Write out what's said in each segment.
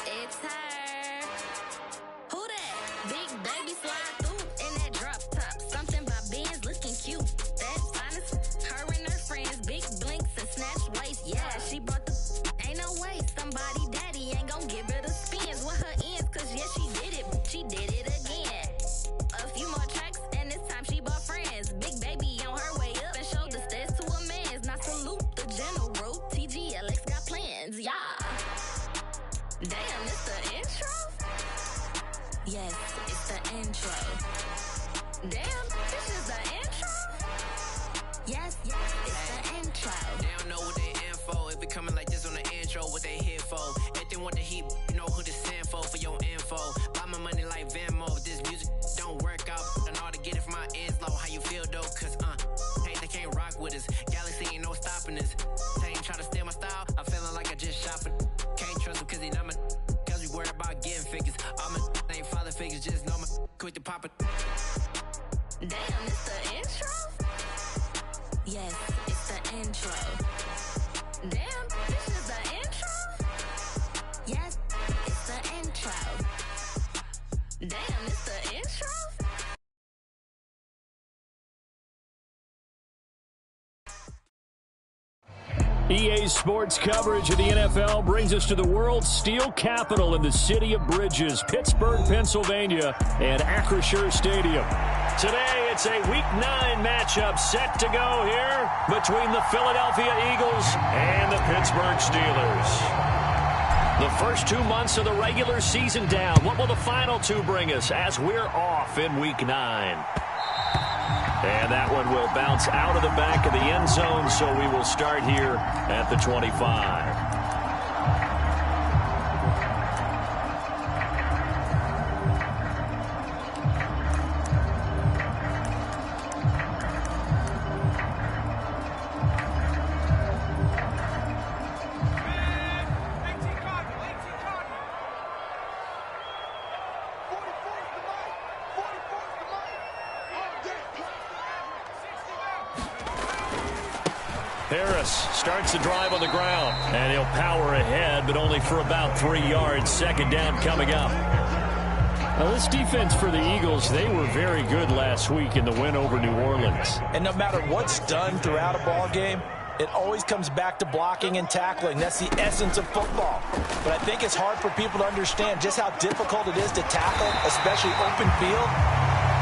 It's her. Who that? Big baby slide through in that drop top. Something by Benz looking cute. That's honest. Her and her friends, big blinks and snatched waist. Yeah, she brought the. Ain't no way somebody daddy ain't gon' give her the spins with her ends. Cause yeah, she did it. She did it again. A few more tracks and this time she bought friends. Big baby on her way up and showed the stairs to a man's. Now salute the general. TGLX got plans, yeah. Damn, it's the intro? Yes, it's the intro. Damn, this is the intro? Yes, it's the intro. They don't know what they info. If it coming like this on the intro, what they here for? If they want the heat, you know who to send for your info. Buy my money like Venmo. If this music don't work out, I know how to get it from my ends low. How you feel though? Cause hey, they can't rock with us. Galaxy ain't no stopping us. They ain't try to steal my style. I'm feeling like I just shot for. Can't trust him cause he not my. Cause we worried about getting figures. All my ain't father figures, just know my quick to pop it. Damn, it's the intro? Yes, it's the intro. Damn, this is the intro? Yes, it's the intro. Damn, it's the intro? EA Sports coverage of the NFL brings us to the world's steel capital in the city of bridges, Pittsburgh, Pennsylvania, and Acrisure Stadium. Today, it's a Week 9 matchup set to go here between the Philadelphia Eagles and the Pittsburgh Steelers. The first 2 months of the regular season down. What will the final two bring us as we're off in Week 9? And that one will bounce out of the back of the end zone, so we will start here at the 25. Starts the drive on the ground, and he'll power ahead, but only for about 3 yards. Second down coming up. Now, this defense for the Eagles, they were very good last week in the win over New Orleans. And no matter what's done throughout a ball game, it always comes back to blocking and tackling. That's the essence of football. But I think it's hard for people to understand just how difficult it is to tackle, especially open field.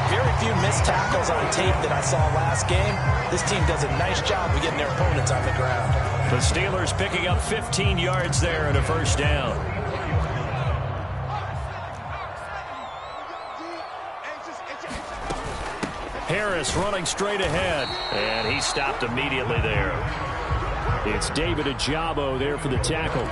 Very few missed tackles on tape that I saw last game. This team does a nice job of getting their opponents on the ground. The Steelers picking up 15 yards there and a first down. Harris running straight ahead, and he stopped immediately there. It's David Ojabo there for the tackle.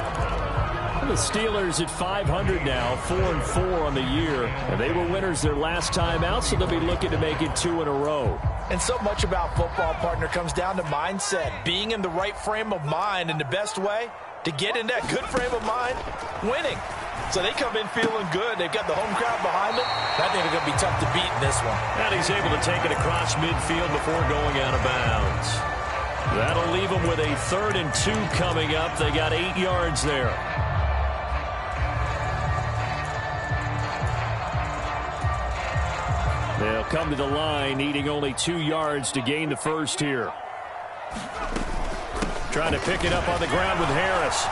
The Steelers at 500 now, 4-4 on the year, and they were winners their last time out, so they'll be looking to make it 2 in a row. And so much about football, partner, comes down to mindset, being in the right frame of mind, and the best way to get in that good frame of mind, winning. So they come in feeling good. They've got the home crowd behind them. I think they're going to be tough to beat in this one. And he's able to take it across midfield before going out of bounds. That'll leave them with a 3rd and 2 coming up. They got 8 yards there. They'll come to the line, needing only 2 yards to gain the first here. Trying to pick it up on the ground with Harris.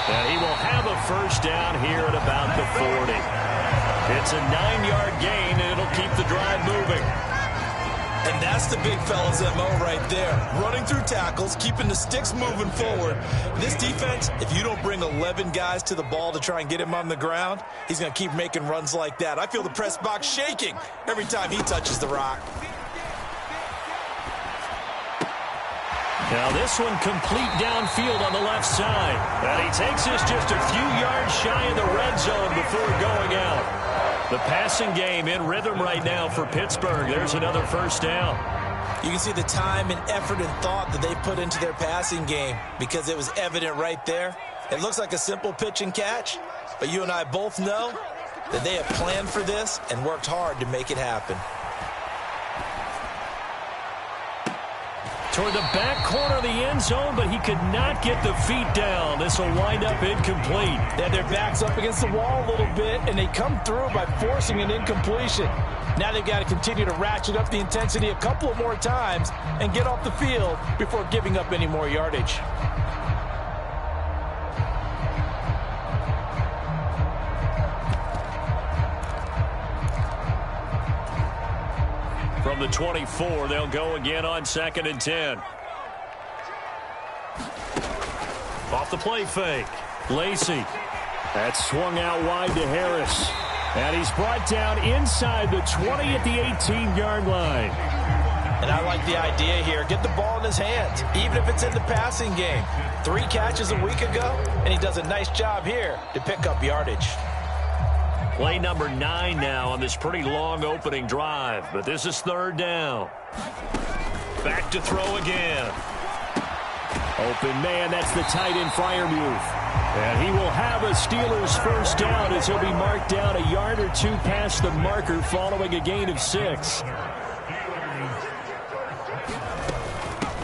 And he will have a first down here at about the 40. It's a 9-yard gain, and it'll keep the drive moving. And that's the big fella's MO right there. Running through tackles, keeping the sticks moving forward. This defense, if you don't bring 11 guys to the ball to try and get him on the ground, he's going to keep making runs like that. I feel the press box shaking every time he touches the rock. Now this one complete downfield on the left side. And he takes this just a few yards shy of the red zone before going out. The passing game in rhythm right now for Pittsburgh. There's another first down. You can see the time and effort and thought that they put into their passing game because it was evident right there. It looks like a simple pitch and catch, but you and I both know that they have planned for this and worked hard to make it happen. toward the back corner of the end zone, but he could not get the feet down. This will wind up incomplete. Yeah, their back's up against the wall a little bit, and they come through by forcing an incompletion. Now they've got to continue to ratchet up the intensity a couple of more times and get off the field before giving up any more yardage. From the 24, they'll go again on 2nd and 10. Off the play fake. Lacey. That's swung out wide to Harris. And he's brought down inside the 20 at the 18-yard line. And I like the idea here. Get the ball in his hands, even if it's in the passing game. 3 catches a week ago, and he does a nice job here to pick up yardage. Play number 9 now on this pretty long opening drive, but this is 3rd down. Back to throw again. Open man, that's the tight end Freiermuth. And he will have a Steelers first down as he'll be marked down a yard or 2 past the marker following a gain of 6.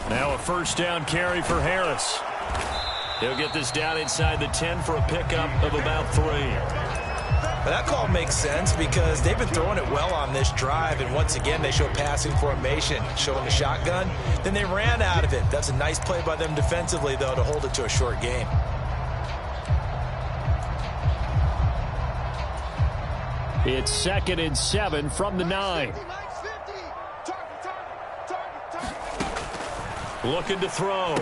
Now a first down carry for Harris. He'll get this down inside the 10 for a pickup of about 3. But that call makes sense because they've been throwing it well on this drive, and once again they show passing formation, showing the shotgun. Then they ran out of it. That's a nice play by them defensively, though, to hold it to a short game. It's 2nd and 7 from the 9. Looking to throw.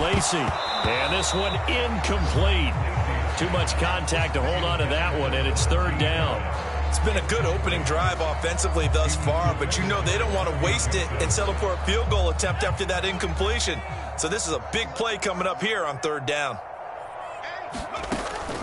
Lacey. And this one incomplete. Too much contact to hold on to that one, and it's 3rd down. It's been a good opening drive offensively thus far, but you know they don't want to waste it and settle for a field goal attempt after that incompletion. So this is a big play coming up here on 3rd down.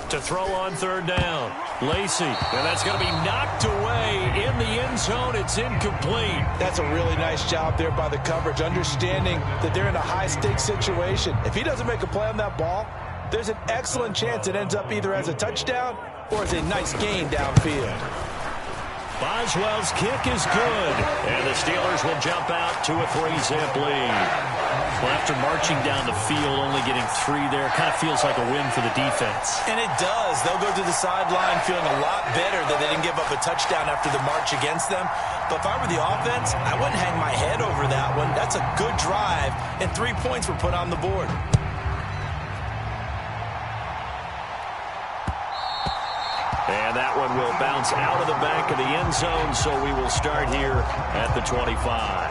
To throw on 3rd down. Lacey. And that's going to be knocked away in the end zone. It's incomplete. That's a really nice job there by the coverage, understanding that they're in a high-stakes situation. If he doesn't make a play on that ball, there's an excellent chance it ends up either as a touchdown or as a nice gain downfield. Boswell's kick is good, and the Steelers will jump out to a 3-zip lead. Well, after marching down the field, only getting 3 there, kind of feels like a win for the defense. And it does. They'll go to the sideline feeling a lot better that they didn't give up a touchdown after the march against them. But if I were the offense, I wouldn't hang my head over that one. That's a good drive, and 3 points were put on the board. And that one will bounce out of the back of the end zone, so we will start here at the 25.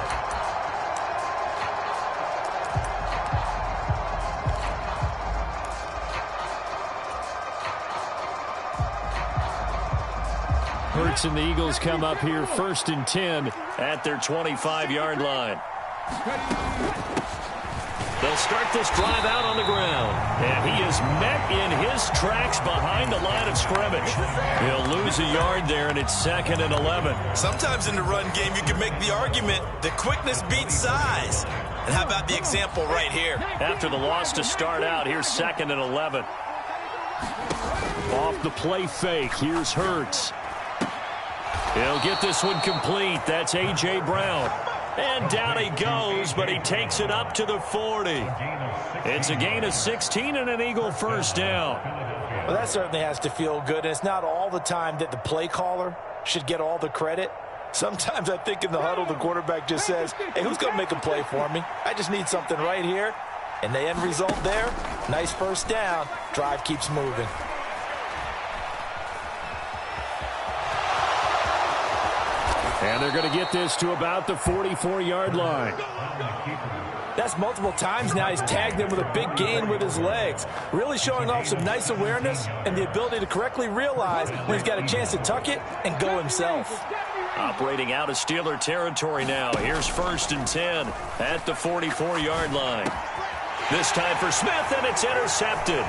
Hurts and the Eagles come up here 1st and 10 at their 25-yard line. They'll start this drive out on the ground. And he is met in his tracks behind the line of scrimmage. He'll lose a yard there, and it's 2nd and 11. Sometimes in the run game, you can make the argument that quickness beats size. And how about the example right here? After the loss to start out, here's 2nd and 11. Off the play fake, here's Hurts. He'll get this one complete. That's A.J. Brown. And down he goes, but he takes it up to the 40. It's a gain of 16 and an Eagle first down. Well, that certainly has to feel good. And it's not all the time that the play caller should get all the credit. Sometimes I think in the huddle, the quarterback just says, hey, who's going to make a play for me? I just need something right here. And the end result there, nice first down. Drive keeps moving. And they're going to get this to about the 44-yard line. That's multiple times now he's tagged him with a big gain with his legs. Really showing off some nice awareness and the ability to correctly realize when he's got a chance to tuck it and go himself. Operating out of Steeler territory now. Here's 1st and 10 at the 44-yard line. This time for Smith, and it's intercepted.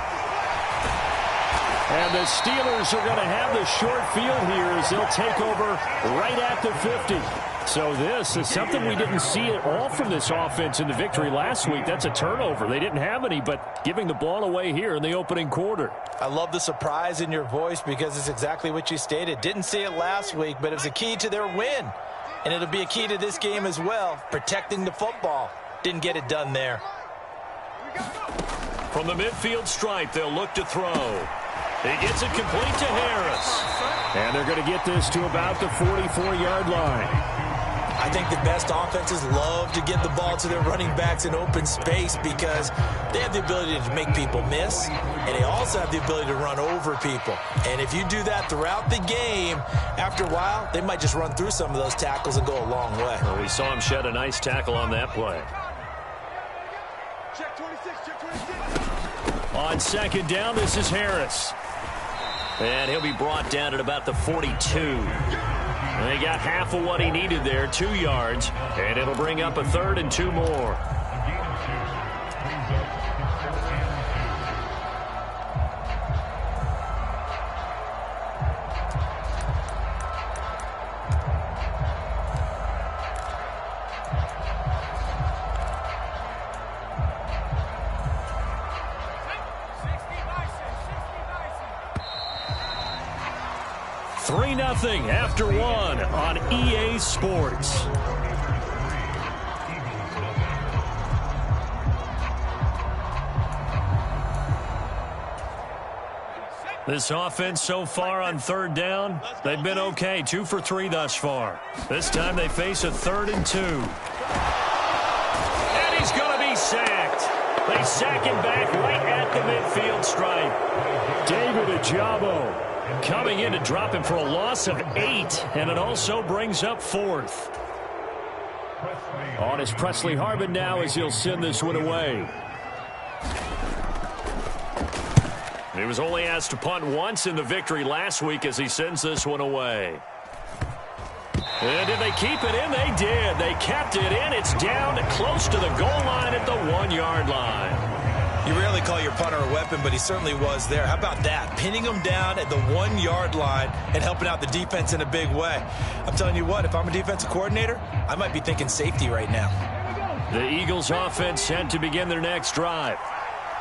And the Steelers are going to have the short field here as they'll take over right at the 50. So this is something we didn't see at all from this offense in the victory last week. That's a turnover. They didn't have any, but giving the ball away here in the opening quarter. I love the surprise in your voice because it's exactly what you stated. Didn't see it last week, but it was a key to their win. And it'll be a key to this game as well, protecting the football. Didn't get it done there. From the midfield stripe, they'll look to throw. He gets it complete to Harris. And they're going to get this to about the 44-yard line. I think the best offenses love to get the ball to their running backs in open space because they have the ability to make people miss, and they also have the ability to run over people. And if you do that throughout the game, after a while, they might just run through some of those tackles and go a long way. Well, we saw him shed a nice tackle on that play. Check 26, check 26. On second down, this is Harris. And he'll be brought down at about the 42. And they got half of what he needed there, 2 yards, and it'll bring up a 3rd and 2 more. Nothing after 1 on EA Sports. This offense so far on 3rd down, they've been okay. 2 for 3 thus far. This time they face a 3rd and 2. And he's going to be sacked. They sack him back right at the midfield stripe. David Ajabo coming in to drop him for a loss of 8, and it also brings up 4th. On is Presley Harvin now as he'll send this one away. He was only asked to punt once in the victory last week as he sends this one away. And did they keep it in? They did. They kept it in. It's down close to the goal line at the 1-yard line. You rarely call your punter a weapon, but he certainly was there. How about that? Pinning him down at the 1-yard line and helping out the defense in a big way. I'm telling you what, if I'm a defensive coordinator, I might be thinking safety right now. The Eagles offense set to begin their next drive.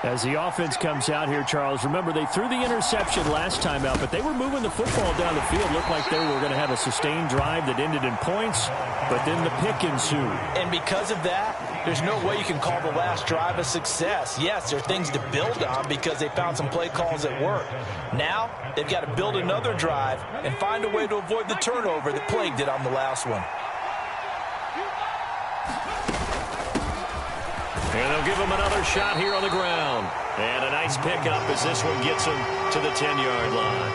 As the offense comes out here, Charles, remember they threw the interception last time out, but they were moving the football down the field. Looked like they were going to have a sustained drive that ended in points, but then the pick ensued. And because of that, there's no way you can call the last drive a success. Yes, there are things to build on because they found some play calls that work. Now, they've got to build another drive and find a way to avoid the turnover that plagued it on the last one. And they'll give him another shot here on the ground. And a nice pickup as this one gets him to the 10-yard line.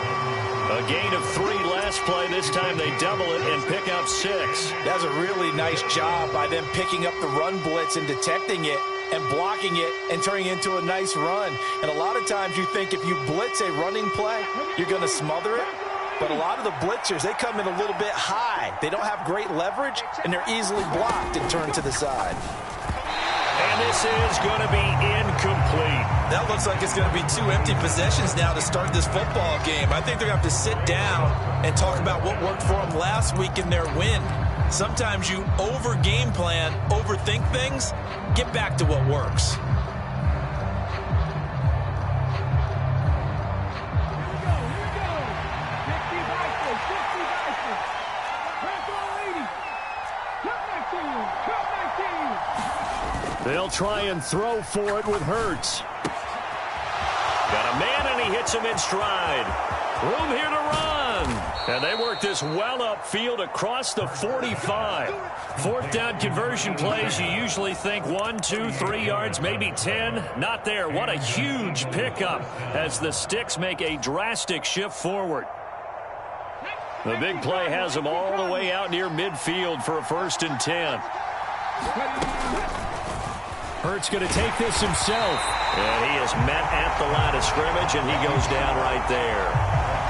A gain of 3 last play. This time they double it and pick up 6. That's a really nice job by them picking up the run blitz and detecting it and blocking it and turning it into a nice run. And a lot of times you think if you blitz a running play, you're going to smother it. But a lot of the blitzers, they come in a little bit high. They don't have great leverage, and they're easily blocked and turned to the side. And this is going to be incomplete. That looks like it's going to be 2 empty possessions now to start this football game. I think they're going to have to sit down and talk about what worked for them last week in their win. Sometimes you over-game plan, overthink things. Get back to what works. They'll try and throw for it with Hurts. Got a man, and he hits him in stride. Room here to run. And they work this well upfield across the 45. 4th down conversion plays, you usually think 1, 2, 3 yards, maybe 10. Not there. What a huge pickup as the Sticks make a drastic shift forward. The big play has them all the way out near midfield for a 1st and 10. Hurts going to take this himself. And he is met at the line of scrimmage, and he goes down right there.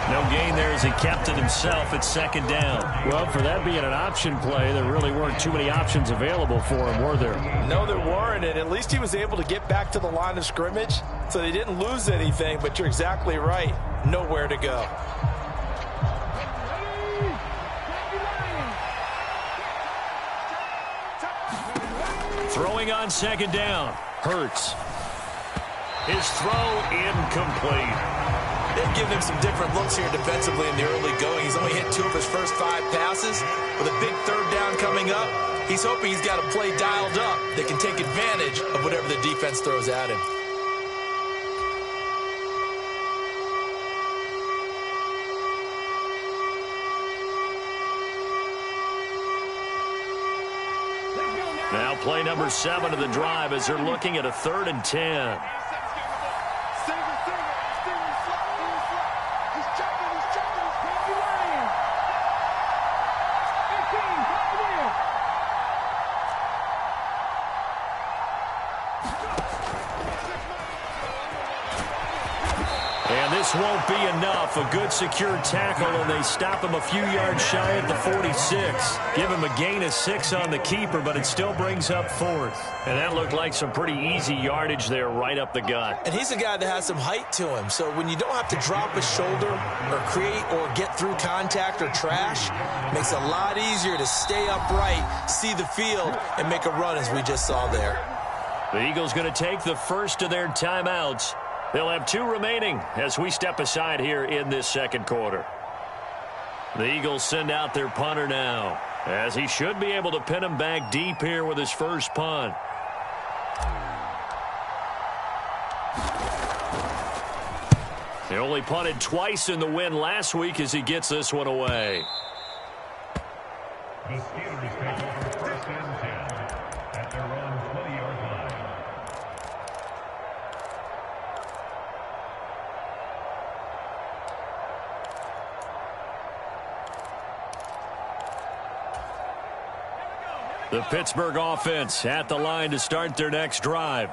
No gain there as he kept it himself at 2nd down. Well, for that being an option play, there really weren't too many options available for him, were there? No, there weren't, and at least he was able to get back to the line of scrimmage, so they didn't lose anything, but you're exactly right. Nowhere to go. Throwing on 2nd down. Hurts. His throw incomplete. They've given him some different looks here defensively in the early going. He's only hit 2 of his first 5 passes. With a big third down coming up, he's hoping he's got a play dialed up that can take advantage of whatever the defense throws at him. Now play number 7 of the drive as they're looking at a 3rd and 10. And this won't be enough. A good secure tackle, and they stop him a few yards shy at the 46. Give him a gain of 6 on the keeper, but it still brings up 4th. And that looked like some pretty easy yardage there right up the gut. And he's a guy that has some height to him, so when you don't have to drop a shoulder or create or get through contact or trash, it makes it a lot easier to stay upright, see the field, and make a run as we just saw there. The Eagles going to take the first of their timeouts. They'll have 2 remaining as we step aside here in this second quarter. The Eagles send out their punter now, as he should be able to pin him back deep here with his first punt. He only punted twice in the win last week as he gets this one away. The Steelers take over 1st and 10 at their own 20-yard line. The Pittsburgh offense at the line to start their next drive.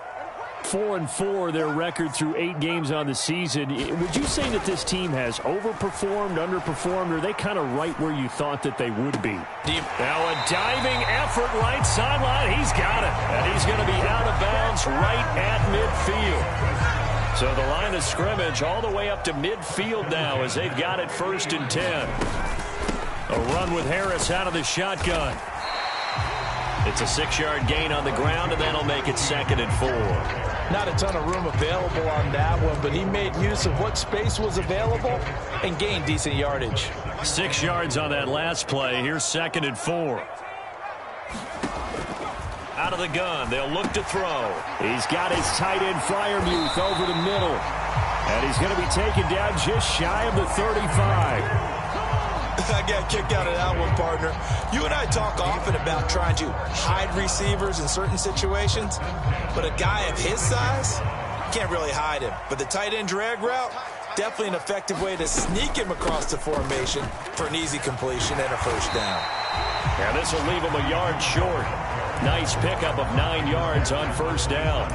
4-4, their record through 8 games on the season. Would you say that this team has overperformed, underperformed, or are they kind of right where you thought that they would be? Now a diving effort right sideline. He's got it. And he's going to be out of bounds right at midfield. So the line of scrimmage all the way up to midfield now as they've got it 1st and 10. A run with Harris out of the shotgun. It's a 6-yard gain on the ground, and that'll make it 2nd and 4. Not a ton of room available on that one, but he made use of what space was available and gained decent yardage. 6 yards on that last play. Here's 2nd and 4. Out of the gun. They'll look to throw. He's got his tight end Freiermuth over the middle. And he's going to be taken down just shy of the 35. I got kicked out of that one, partner. You and I talk often about trying to hide receivers in certain situations, but a guy of his size, can't really hide him. But the tight end drag route, definitely an effective way to sneak him across the formation for an easy completion and a 1st down. And this will leave him a yard short. Nice pickup of 9 yards on 1st down.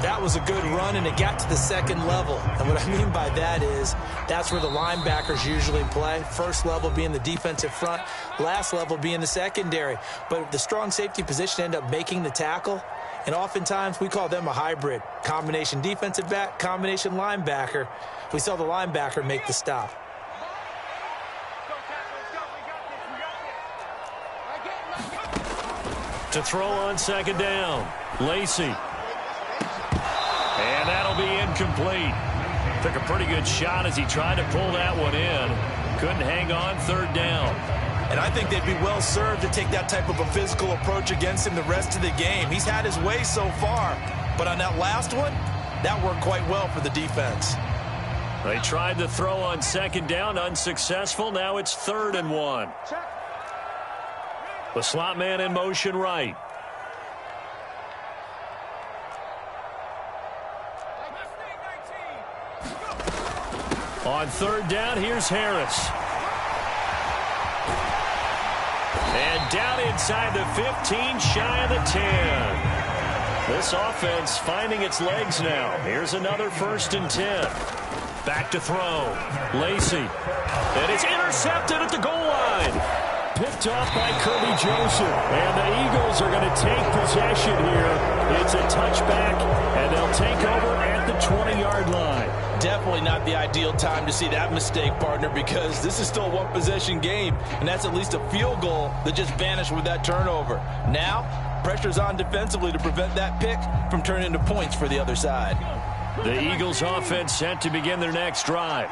That was a good run, and it got to the 2nd level. And what I mean by that is that's where the linebackers usually play. 1st level being the defensive front, last level being the secondary. But the strong safety position ended up making the tackle, and oftentimes we call them a hybrid. Combination defensive back, combination linebacker. We saw the linebacker make the stop. To throw on 2nd down, Lacey. And that'll be incomplete. Took a pretty good shot as he tried to pull that one in. Couldn't hang on 3rd down. And I think they'd be well served to take that type of a physical approach against him the rest of the game. He's had his way so far, but on that last one, that worked quite well for the defense. They tried to throw on 2nd down, unsuccessful. Now it's 3rd and 1. The slot man in motion right. On 3rd down, here's Harris. And down inside the 15, shy of the 10. This offense finding its legs now. Here's another 1st and 10. Back to throw. Lacey. And it's intercepted at the goal line. Picked off by Kirby Joseph. And the Eagles are going to take possession here. It's a touchback, and they'll take over at the 20-yard line. Definitely not the ideal time to see that mistake, partner, because this is still a one-possession game, and that's at least a field goal that just vanished with that turnover. Now, pressure's on defensively to prevent that pick from turning into points for the other side. The Eagles offense set to begin their next drive.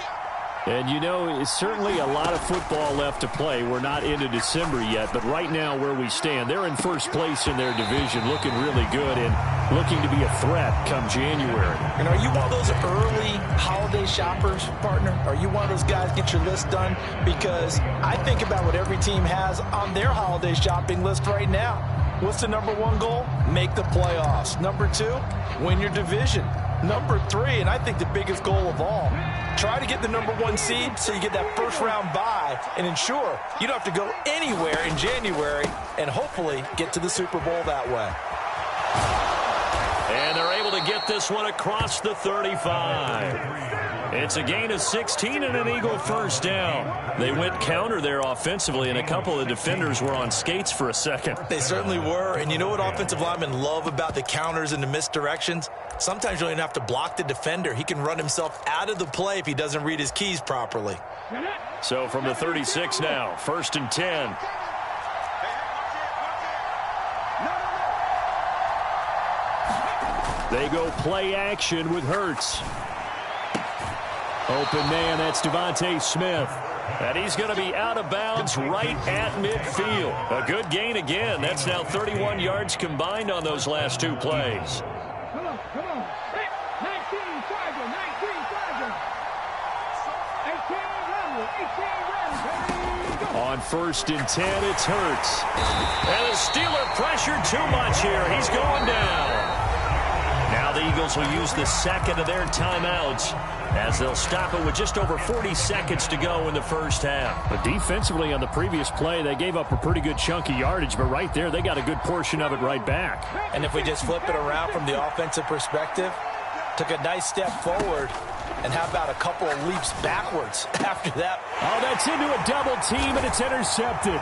And, you know, it's certainly a lot of football left to play. We're not into December yet, but right now where we stand, they're in first place in their division, looking really good and looking to be a threat come January. And are you one of those early holiday shoppers, partner? Are you one of those guys get your list done? Because I think about what every team has on their holiday shopping list right now. What's the number one goal? Make the playoffs. Number two, win your division. Number three, and I think the biggest goal of all, try to get the number one seed so you get that first round bye and ensure you don't have to go anywhere in January and hopefully get to the Super Bowl that way. And they're able to get this one across the 35. It's a gain of 16 and an Eagle first down. They went counter there offensively, and a couple of defenders were on skates for a second. They certainly were, and you know what offensive linemen love about the counters and the misdirections? Sometimes you don't even have to block the defender. He can run himself out of the play if he doesn't read his keys properly. So from the 36 now, 1st and 10. They go play action with Hurts. Open man, that's Devontae Smith. And he's going to be out of bounds right at midfield. A good gain again. That's now 31 yards combined on those last two plays. Come on. 19 Charger, 19 Charger. 18 Rebel. On 1st and 10, it's Hurts. And the Steeler pressure too much here. He's going down. Now the Eagles will use the second of their timeouts as they'll stop it with just over 40 seconds to go in the first half. But defensively on the previous play, they gave up a pretty good chunk of yardage, but right there they got a good portion of it right back. And if we just flip it around from the offensive perspective, took a nice step forward, and how about a couple of leaps backwards after that? Oh, that's into a double team, and it's intercepted.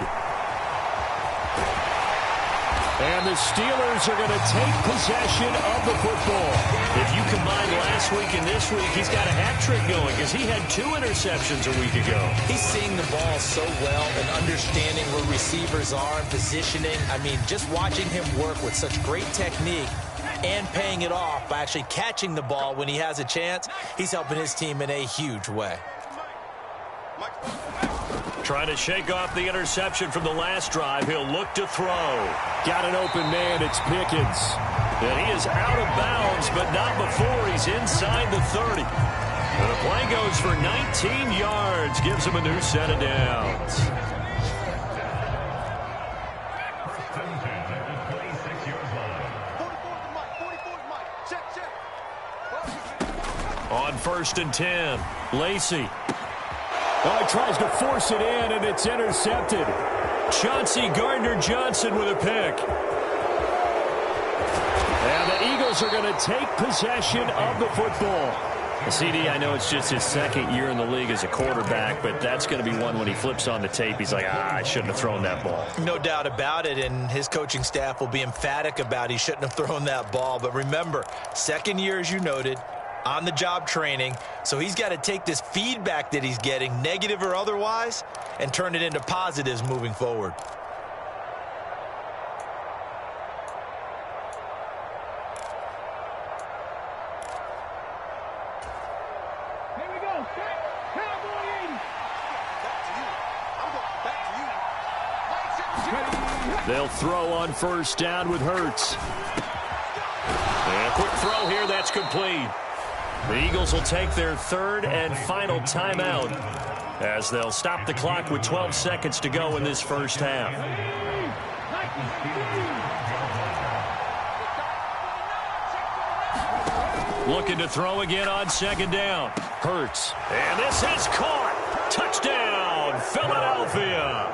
And the Steelers are going to take possession of the football. If you combine last week and this week, he's got a hat trick going because he had 2 interceptions a week ago. He's seeing the ball so well and understanding where receivers are and positioning. I mean, just watching him work with such great technique and paying it off by actually catching the ball when he has a chance, he's helping his team in a huge way. Trying to shake off the interception from the last drive. He'll look to throw. Got an open man. It's Pickens. And he is out of bounds, but not before he's inside the 30. And the play goes for 19 yards. Gives him a new set of downs. On 1st and 10, Lacey. Oh, he tries to force it in, and it's intercepted. Chauncey Gardner-Johnson with a pick. And the Eagles are going to take possession of the football. CD, I know it's just his second year in the league as a quarterback, but that's going to be one when he flips on the tape. He's like, I shouldn't have thrown that ball. No doubt about it, and his coaching staff will be emphatic about he shouldn't have thrown that ball. But remember, second year, as you noted, on-the-job training, so he's got to take this feedback that he's getting, negative or otherwise, and turn it into positives moving forward. Here we go. Cowboy 80. They'll throw on 1st down with Hurts. And a quick throw here, that's complete. The Eagles will take their 3rd and final timeout as they'll stop the clock with 12 seconds to go in this first half. Looking to throw again on 2nd down. Hurts. And this is caught. Touchdown, Philadelphia.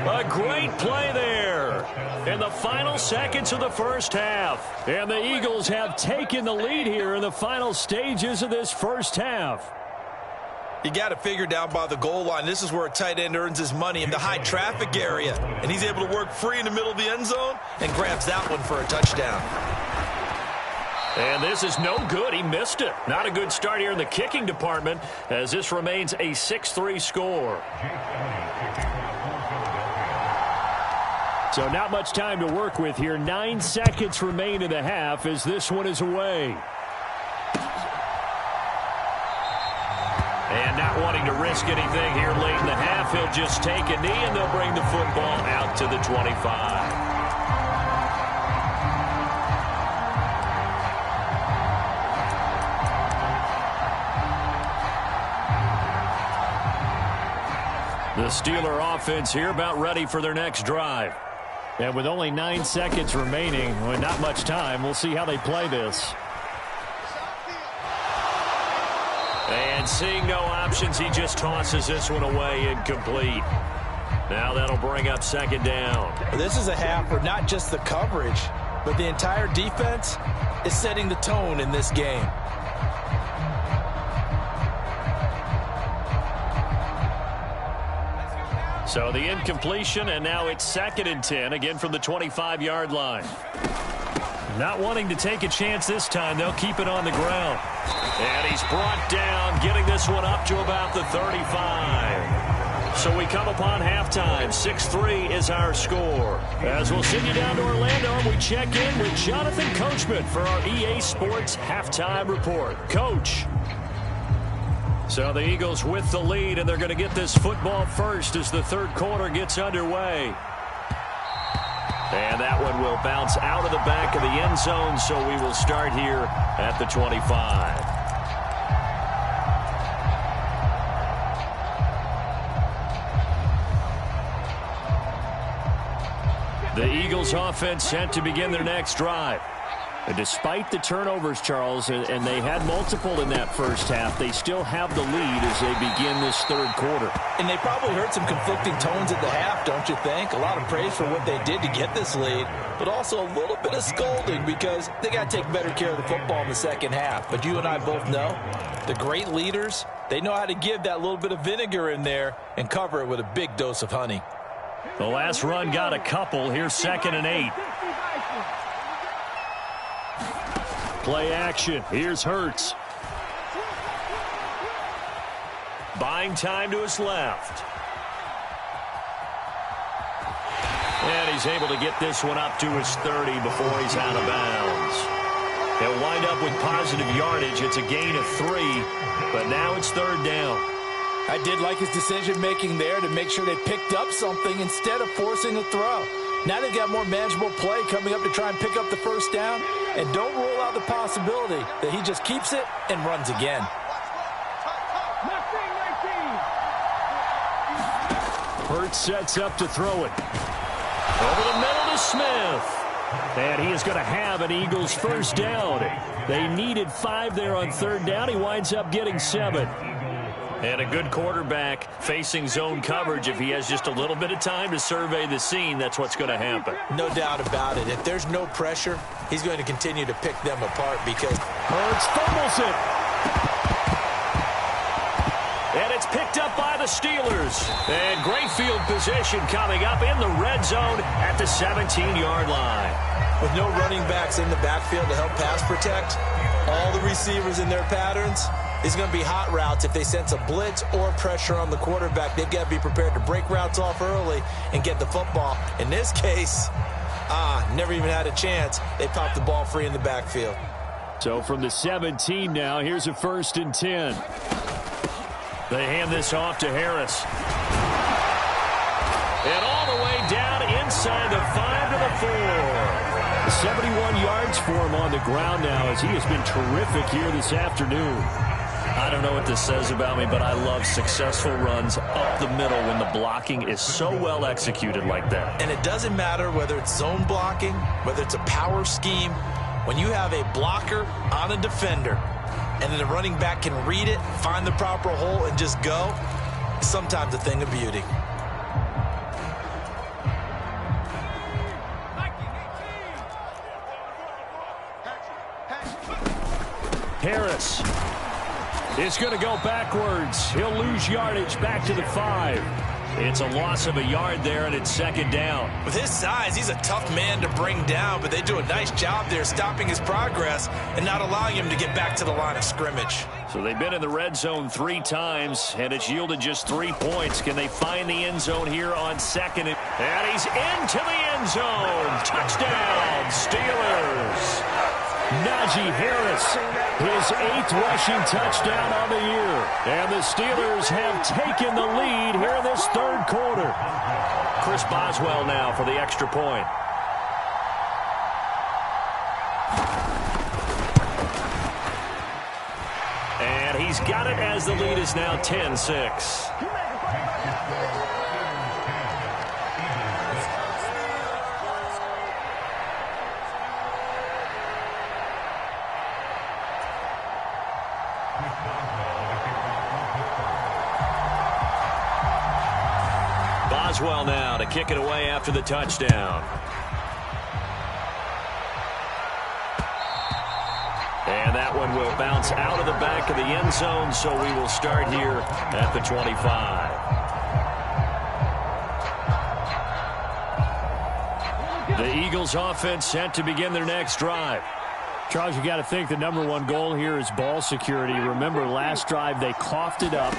A great play there in the final seconds of the first half. And the Eagles have taken the lead here in the final stages of this first half. You got to figure down by the goal line. This is where a tight end earns his money, in the high traffic area. And he's able to work free in the middle of the end zone and grabs that one for a touchdown. And this is no good. He missed it. Not a good start here in the kicking department as this remains a 6-3 score. So not much time to work with here. 9 seconds remain in the half as this one is away. And not wanting to risk anything here late in the half, he'll just take a knee, and they'll bring the football out to the 25. The Steeler offense here about ready for their next drive. And with only 9 seconds remaining, with not much time, we'll see how they play this. And seeing no options, he just tosses this one away incomplete. Now that'll bring up second down. This is a half where not just the coverage, but the entire defense is setting the tone in this game. So the incompletion, and now it's 2nd and 10, again from the 25-yard line. Not wanting to take a chance this time, they'll keep it on the ground. And he's brought down, getting this one up to about the 35. So we come upon halftime. 6-3 is our score. As we'll send you down to Orlando, and we check in with Jonathan Coachman for our EA Sports Halftime Report. Coach. So the Eagles with the lead, and they're going to get this football first as the third quarter gets underway. And that one will bounce out of the back of the end zone, so we will start here at the 25. The Eagles offense set to begin their next drive. And despite the turnovers, Charles, and they had multiple in that first half, they still have the lead as they begin this third quarter. And they probably heard some conflicting tones at the half, don't you think? A lot of praise for what they did to get this lead, but also a little bit of scolding because they got to take better care of the football in the second half. But you and I both know the great leaders, they know how to give that little bit of vinegar in there and cover it with a big dose of honey. The last run got a couple. Here's 2nd and 8. Play action. Here's Hurts. Buying time to his left. And he's able to get this one up to his 30 before he's out of bounds. He'll wind up with positive yardage. It's a gain of 3, but now it's third down. I did like his decision-making there to make sure they picked up something instead of forcing a throw. Now they've got more manageable play coming up to try and pick up the first down. And don't rule out the possibility that he just keeps it and runs again. Hurts sets up to throw it. Over the middle to Smith. And he is going to have an Eagles first down. They needed 5 there on third down. He winds up getting 7. And a good quarterback facing zone coverage. If he has just a little bit of time to survey the scene, that's what's going to happen. No doubt about it. If there's no pressure, he's going to continue to pick them apart because Hurts fumbles it. And it's picked up by the Steelers. And great field position coming up in the red zone at the 17-yard line. With no running backs in the backfield to help pass protect, all the receivers in their patterns, it's going to be hot routes. If they sense a blitz or pressure on the quarterback, they've got to be prepared to break routes off early and get the football. In this case, never even had a chance. They popped the ball free in the backfield. So from the 17 now, here's a 1st and 10. They hand this off to Harris. And all the way down inside the 5 to the 4. 71 yards for him on the ground now as he has been terrific here this afternoon. I don't know what this says about me, but I love successful runs up the middle when the blocking is so well executed like that. And it doesn't matter whether it's zone blocking, whether it's a power scheme. When you have a blocker on a defender and then the running back can read it, find the proper hole, and just go, it's sometimes a thing of beauty. Harris is going to go backwards. He'll lose yardage back to the 5. It's a loss of a yard there, and it's 2nd down. With his size, he's a tough man to bring down, but they do a nice job there stopping his progress and not allowing him to get back to the line of scrimmage. So they've been in the red zone 3 times, and it's yielded just 3 points. Can they find the end zone here on 2nd? And he's into the end zone. Touchdown, Steelers. Najee Harris, his 8th rushing touchdown on the year. And the Steelers have taken the lead here in this third quarter. Chris Boswell now for the extra point. And he's got it as the lead is now 10-6. Boswell now to kick it away after the touchdown. And that one will bounce out of the back of the end zone, so we will start here at the 25. The Eagles offense set to begin their next drive. Charles, you got to think the #1 goal here is ball security. Remember, last drive they coughed it up,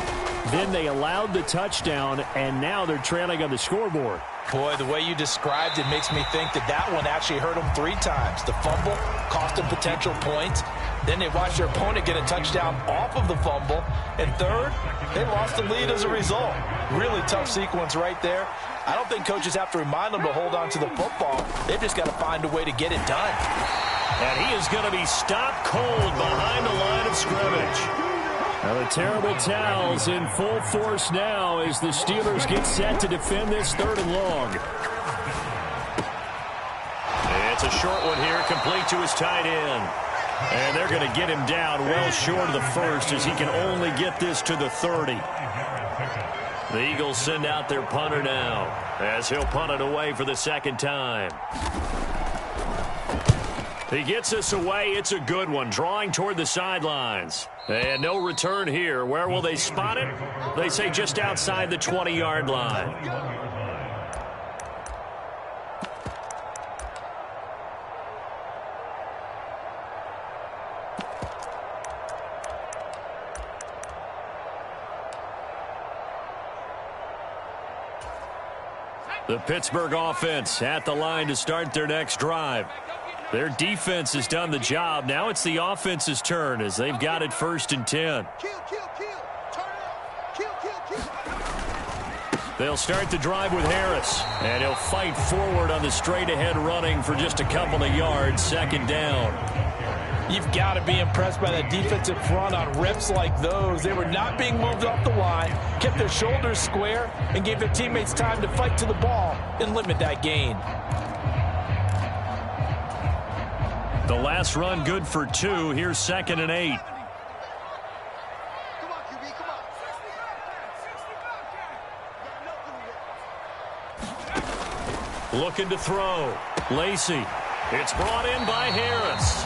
then they allowed the touchdown, and now they're trailing on the scoreboard. Boy, the way you described it makes me think that one actually hurt them 3 times. The fumble cost them potential points. Then they watched their opponent get a touchdown off of the fumble. And third, they lost the lead as a result. Really tough sequence right there. I don't think coaches have to remind them to hold on to the football. They've just got to find a way to get it done. And he is going to be stopped cold behind the line of scrimmage. Now the terrible towels in full force now as the Steelers get set to defend this 3rd and long. It's a short one here, complete to his tight end. And they're going to get him down well short of the first as he can only get this to the 30. The Eagles send out their punter now as he'll punt it away for the 2nd time. He gets us away. It's a good one, drawing toward the sidelines. And no return here. Where will they spot it? They say just outside the 20-yard line. The Pittsburgh offense at the line to start their next drive. Their defense has done the job. Now it's the offense's turn as they've got it 1st and 10. They'll start the drive with Harris, and he'll fight forward on the straight-ahead running for just a couple of yards, 2nd down. You've got to be impressed by that defensive front on rips like those. They were not being moved off the line, kept their shoulders square, and gave their teammates time to fight to the ball and limit that gain. The last run good for 2. Here's 2nd and 8. Looking to throw. Lacey. It's brought in by Harris.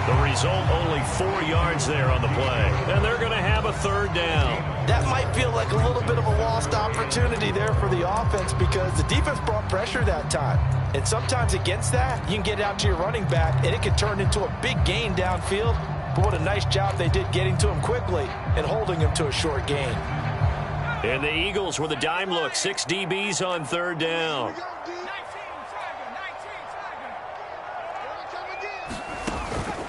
The result, only 4 yards there on the play. And they're going to have a 3rd down. That might feel like a little bit of a lost opportunity there for the offense because the defense brought pressure that time. And sometimes against that, you can get out to your running back, and it can turn into a big gain downfield. But what a nice job they did getting to him quickly and holding him to a short gain. And the Eagles with a dime look. 6 DBs on 3rd down.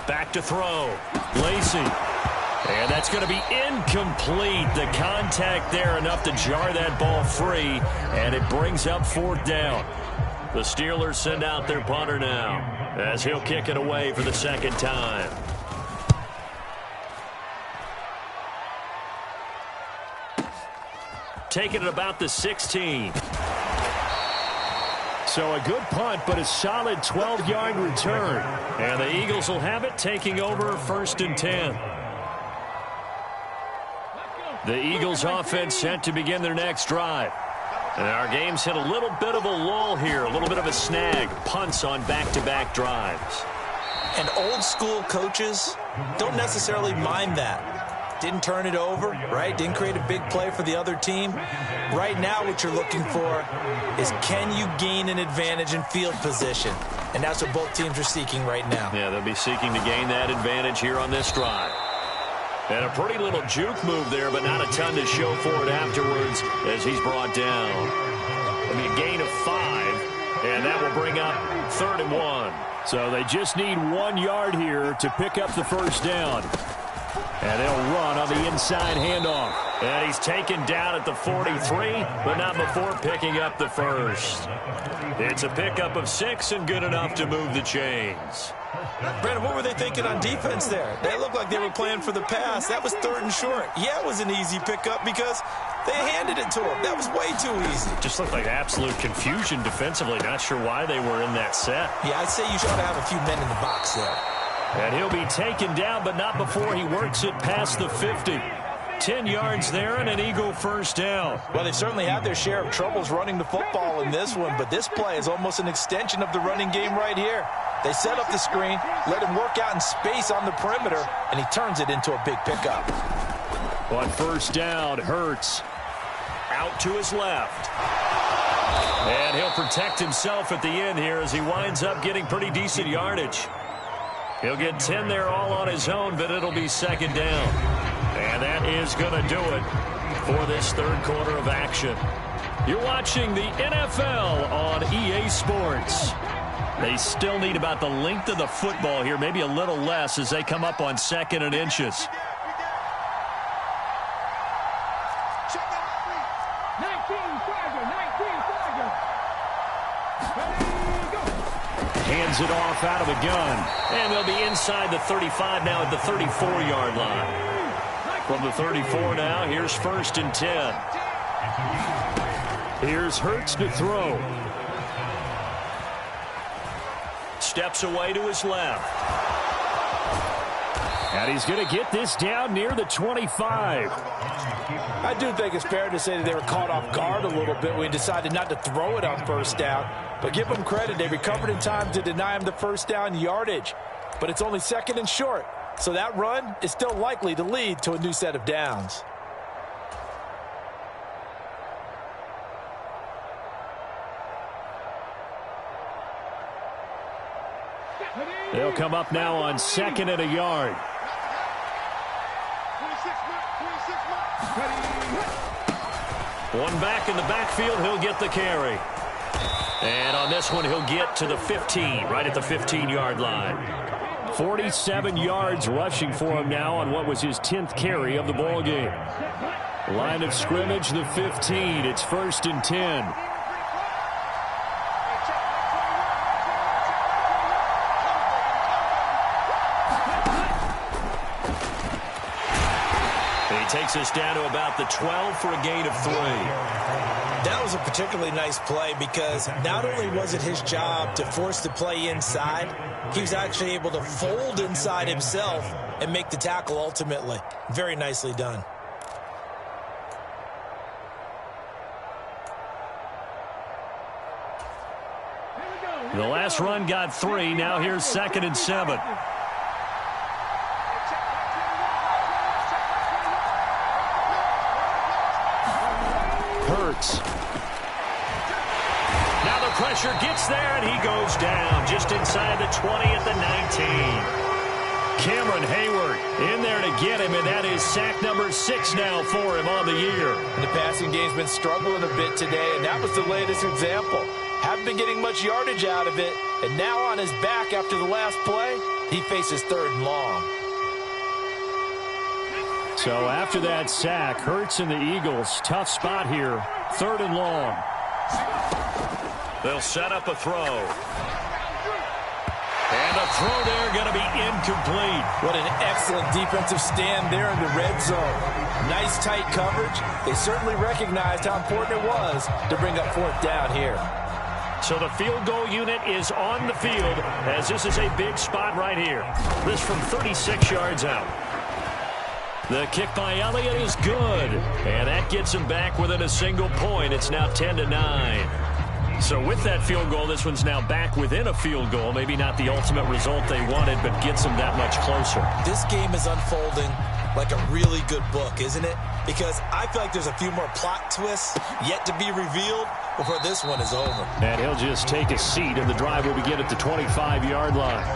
Back to throw. Lacey. And that's going to be incomplete. The contact there enough to jar that ball free. And it brings up 4th down. The Steelers send out their punter now as he'll kick it away for the 2nd time. Taking it about the 16. So a good punt, but a solid 12-yard return. And the Eagles will have it, taking over 1st and 10. The Eagles offense set to begin their next drive. And our game's hit a little bit of a lull here, a little bit of a snag. Punts on back-to-back drives. And old-school coaches don't necessarily mind that. Didn't turn it over, right? Didn't create a big play for the other team. Right now what you're looking for is can you gain an advantage in field position? And that's what both teams are seeking right now. Yeah, they'll be seeking to gain that advantage here on this drive. And a pretty little juke move there, but not a ton to show for it afterwards as he's brought down. I mean, a gain of 5. And that will bring up 3rd and 1. So they just need 1 yard here to pick up the first down. And they'll run on the inside handoff. And he's taken down at the 43, but not before picking up the first. It's a pickup of 6 and good enough to move the chains. Brandon, what were they thinking on defense there? They looked like they were playing for the pass. That was 3rd and short. Yeah, it was an easy pickup because they handed it to him. That was way too easy. Just looked like absolute confusion defensively. Not sure why they were in that set. Yeah, I'd say you should have a few men in the box there. And he'll be taken down, but not before he works it past the 50. 10 yards there and an Eagle first down. Well, they've certainly had their share of troubles running the football in this one, but this play is almost an extension of the running game right here. They set up the screen, let him work out in space on the perimeter, and he turns it into a big pickup. On first down, Hurts out to his left. And he'll protect himself at the end here as he winds up getting pretty decent yardage. He'll get 10 there all on his own, but it'll be 2nd down. And that is going to do it for this 3rd quarter of action. You're watching the NFL on EA Sports. They still need about the length of the football here, maybe a little less as they come up on 2nd and inches. 19 Charger. Hands it off out of the gun. And they'll be inside the 35 now at the 34-yard line. From the 34 now, here's 1st and 10. Here's Hurts to throw. Steps away to his left. And he's going to get this down near the 25. I do think it's fair to say that they were caught off guard a little bit when he decided not to throw it on 1st down. But give them credit. They recovered in time to deny him the 1st down yardage. But it's only 2nd and short. So that run is still likely to lead to a new set of downs. They'll come up now on 2nd and a yard. One back in the backfield, he'll get the carry. And on this one, he'll get to the 15, right at the 15-yard line. 47 yards rushing for him now on what was his 10th carry of the ball game. Line of scrimmage, the 15. It's 1st and 10. He takes us down to about the 12 for a gain of 3. That was a particularly nice play because not only was it his job to force the play inside, he was actually able to fold inside himself and make the tackle ultimately. Very nicely done. The last run got 3. Now here's 2nd and 7. Hurts. Now the pressure gets there, and he goes down just inside the 20 at the 19. Cameron Hayward in there to get him, and that is sack number 6 now for him on the year. And the passing game's been struggling a bit today, and that was the latest example. Haven't been getting much yardage out of it, and now on his back after the last play, he faces 3rd and long. So after that sack, Hurts and the Eagles, tough spot here, 3rd and long. They'll set up a throw. And a throw there going to be incomplete. What an excellent defensive stand there in the red zone. Nice tight coverage. They certainly recognized how important it was to bring up 4th down here. So the field goal unit is on the field as this is a big spot right here. This from 36 yards out. The kick by Elliott is good. And that gets him back within a single point. It's now 10-9. So with that field goal, this one's now back within a field goal. Maybe not the ultimate result they wanted, but gets them that much closer. This game is unfolding like a really good book, isn't it? Because I feel like there's a few more plot twists yet to be revealed before this one is over. And he'll just take a seat, and the drive will begin at the 25-yard line.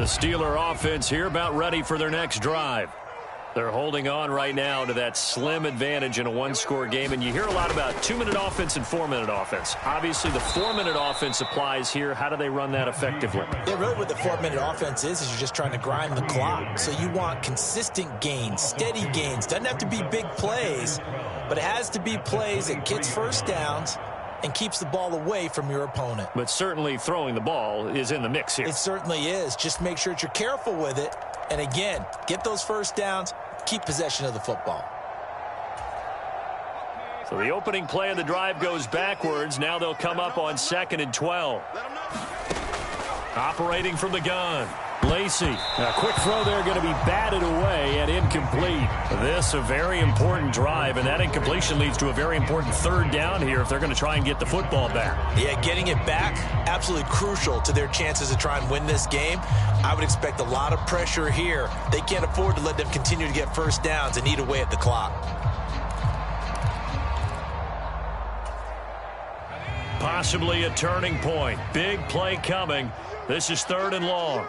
Steeler offense here about ready for their next drive. They're holding on right now to that slim advantage in a one-score game, and you hear a lot about 2-minute offense and 4-minute offense. Obviously, the 4-minute offense applies here. How do they run that effectively? Yeah, really what the 4-minute offense is you're just trying to grind the clock. So you want consistent gains, steady gains. Doesn't have to be big plays, but it has to be plays that gets first downs and keeps the ball away from your opponent. But certainly throwing the ball is in the mix here. It certainly is. Just make sure that you're careful with it. And again, get those first downs, keep possession of the football. So the opening play of the drive goes backwards. Now they'll come up on 2nd and 12. Operating from the gun. Lacey. A quick throw there going to be batted away and incomplete. This a very important drive, and that incompletion leads to a very important 3rd down here if they're going to try and get the football back. Yeah, getting it back, absolutely crucial to their chances to try and win this game. I would expect a lot of pressure here. They can't afford to let them continue to get first downs and eat away at the clock. Possibly a turning point. Big play coming. This is 3rd and long.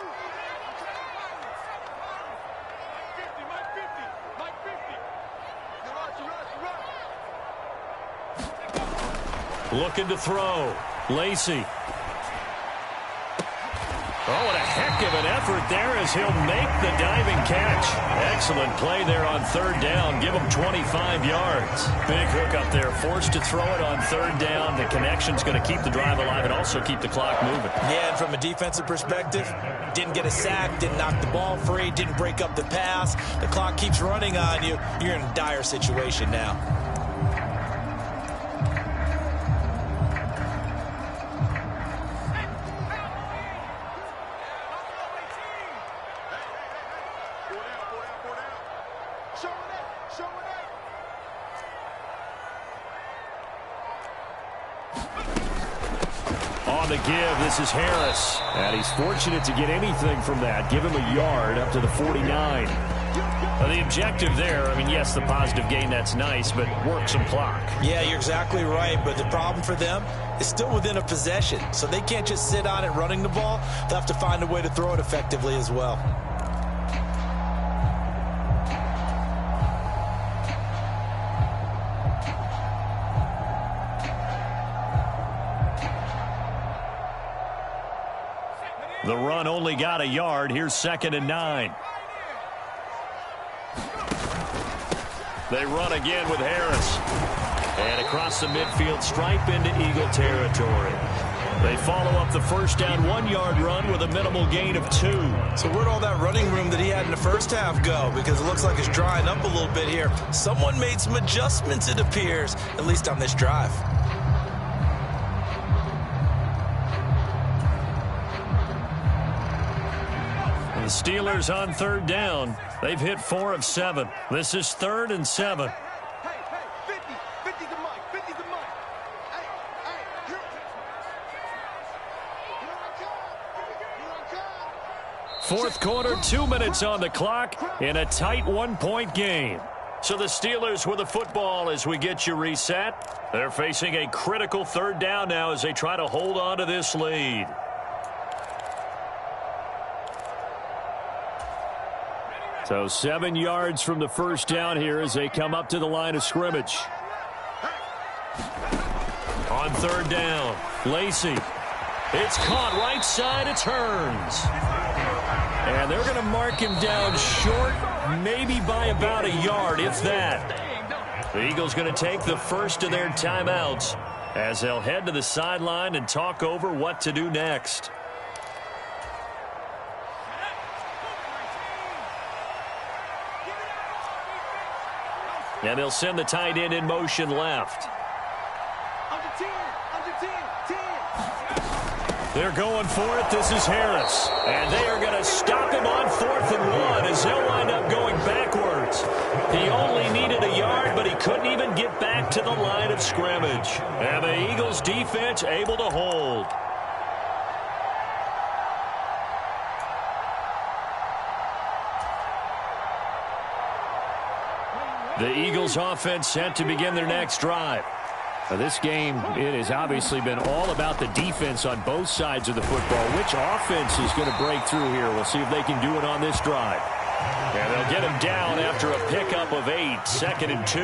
Looking to throw. Lacey. Oh, what a heck of an effort there as he'll make the diving catch. Excellent play there on 3rd down. Give him 25 yards. Big hook up there. Forced to throw it on 3rd down. The connection's going to keep the drive alive and also keep the clock moving. Yeah, and from a defensive perspective, didn't get a sack, didn't knock the ball free, didn't break up the pass. The clock keeps running on you. You're in a dire situation now. On the give, this is Harris. And he's fortunate to get anything from that. Give him a yard up to the 49. The objective there, I mean, yes, the positive gain, that's nice, but work some clock. Yeah, you're exactly right, but the problem for them is still within a possession. So they can't just sit on it running the ball. They'll have to find a way to throw it effectively as well. The run only got a yard. Here's 2nd and 9. They run again with Harris. And across the midfield stripe into Eagle territory. They follow up the first down 1-yard run with a minimal gain of 2. So where'd all that running room that he had in the first half go? Because it looks like it's drying up a little bit here. Someone made some adjustments, it appears, at least on this drive. The Steelers on 3rd down. They've hit 4 of 7. This is 3rd and 7. Fourth quarter, 2 minutes on the clock in a tight 1-point game. So the Steelers with the football as we get you reset. They're facing a critical 3rd down now as they try to hold on to this lead. So 7 yards from the first down here as they come up to the line of scrimmage. On 3rd down, Lacey. It's caught right side, it turns. And they're going to mark him down short, maybe by about a yard, if that. The Eagles going to take the first of their timeouts as they'll head to the sideline and talk over what to do next. And they'll send the tight end in motion left. They're going for it. This is Harris. And they are going to stop him on 4th and 1 as they'll wind up going backwards. He only needed a yard, but he couldn't even get back to the line of scrimmage. And the Eagles defense able to hold. The Eagles offense set to begin their next drive. This game, it has obviously been all about the defense on both sides of the football. Which offense is going to break through here? We'll see if they can do it on this drive. And they'll get him down after a pickup of 8, 2nd and 2.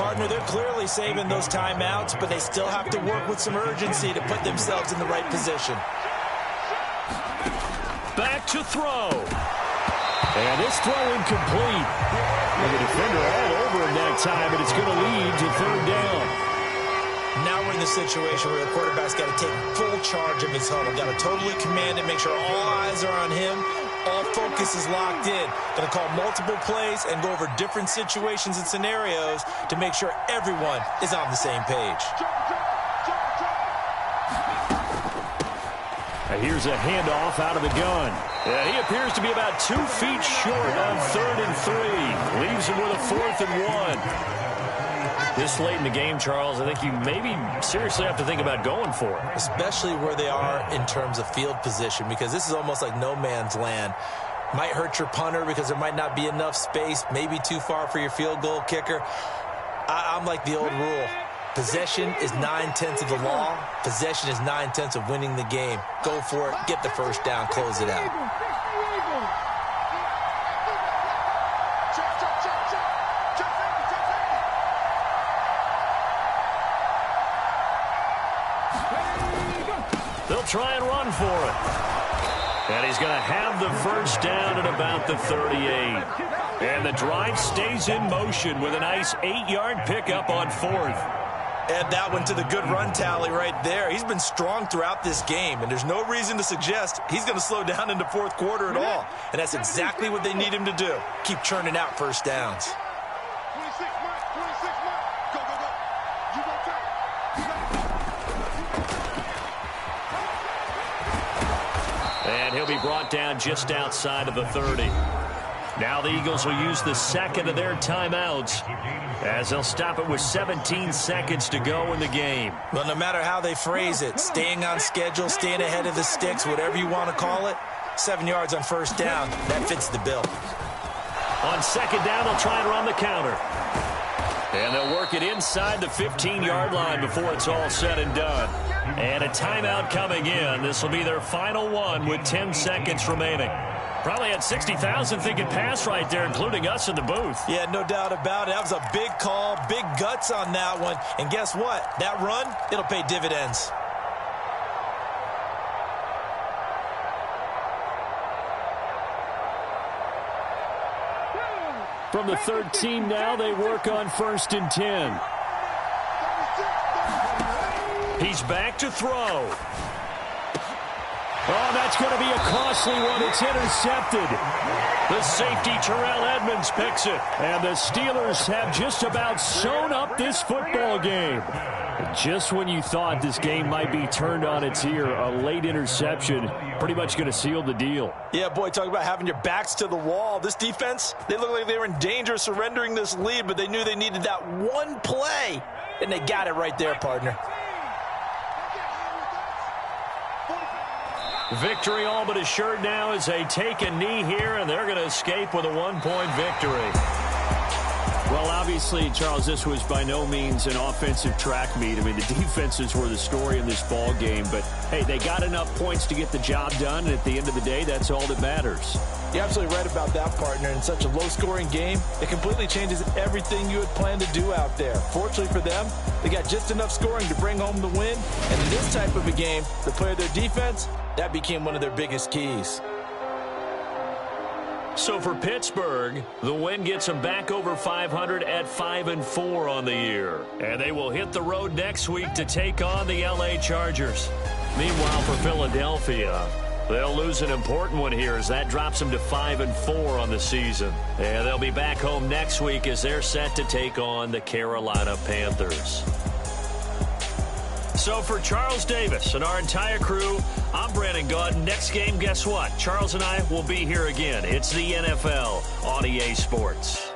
Partner, they're clearly saving those timeouts, but they still have to work with some urgency to put themselves in the right position. Back to throw. And this throw incomplete. And the defender all over him that time, but it's going to lead to 3rd down. Now we're in the situation where the quarterback's got to take full charge of his huddle. Got to totally command it, make sure all eyes are on him. All focus is locked in. Going to call multiple plays and go over different situations and scenarios to make sure everyone is on the same page. Here's a handoff out of the gun. He appears to be about 2 feet short on 3rd and 3. Leaves him with a 4th and 1. This late in the game, Charles, I think you maybe seriously have to think about going for it. Especially where they are in terms of field position, because this is almost like no man's land. Might hurt your punter because there might not be enough space, maybe too far for your field goal kicker. I'm like the old rule. Possession is 9/10 of the law. Possession is 9/10 of winning the game. Go for it, get the first down, close it out. They'll try and run for it. And he's going to have the first down at about the 38. And the drive stays in motion with a nice 8-yard pickup on 4th. Add that one to the good run tally right there. He's been strong throughout this game, and there's no reason to suggest he's going to slow down in the 4th quarter at all. And that's exactly what they need him to do. Keep churning out first downs. 26 mark, 26 mark. Go, go, go. You go back. And he'll be brought down just outside of the 30. Now the Eagles will use the 2nd of their timeouts as they'll stop it with 17 seconds to go in the game. Well, no matter how they phrase it, staying on schedule, staying ahead of the sticks, whatever you want to call it, 7 yards on first down, that fits the bill. On 2nd down, they'll try and run the counter. And they'll work it inside the 15-yard line before it's all said and done. And a timeout coming in. This will be their final one with 10 seconds remaining. Probably had 60,000 thinking pass right there, including us in the booth. Yeah, no doubt about it. That was a big call, big guts on that one. And guess what? That run, it'll pay dividends. From the 13 now, they work on 1st and 10. He's back to throw. Oh, that's going to be a costly one. It's intercepted. The safety, Terrell Edmonds, picks it. And the Steelers have just about sewn up this football game. Just when you thought this game might be turned on its ear, a late interception pretty much going to seal the deal. Yeah, boy, talk about having your backs to the wall. This defense, they look like they were in danger of surrendering this lead, but they knew they needed that one play, and they got it right there, partner. Victory all but assured now as they take a knee here, and they're going to escape with a 1-point victory. Well, obviously, Charles, this was by no means an offensive track meet. I mean, the defenses were the story in this ball game, but, hey, they got enough points to get the job done, and at the end of the day, that's all that matters. You're absolutely right about that, partner. In such a low-scoring game, it completely changes everything you had planned to do out there. Fortunately for them, they got just enough scoring to bring home the win, and in this type of a game, to play their defense, that became one of their biggest keys. So for Pittsburgh, the win gets them back over 500 at 5-4 on the year. And they will hit the road next week to take on the LA Chargers. Meanwhile, for Philadelphia, they'll lose an important one here as that drops them to 5-4 on the season. And they'll be back home next week as they're set to take on the Carolina Panthers. So for Charles Davis and our entire crew, I'm Brandon Gaudin. Next game, guess what? Charles and I will be here again. It's the NFL on EA Sports.